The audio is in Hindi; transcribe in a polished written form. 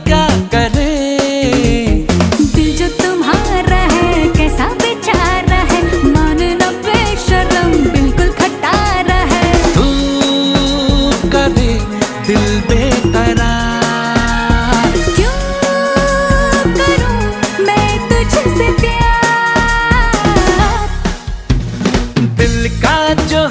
क्या करे। दिल जो तुम्हारा है कैसा बेचारा है, मानना बेशर्म बिल्कुल खटारा है। तू करे दिल बेकरार, क्यों करूं मैं तुझसे प्यार। दिल का जो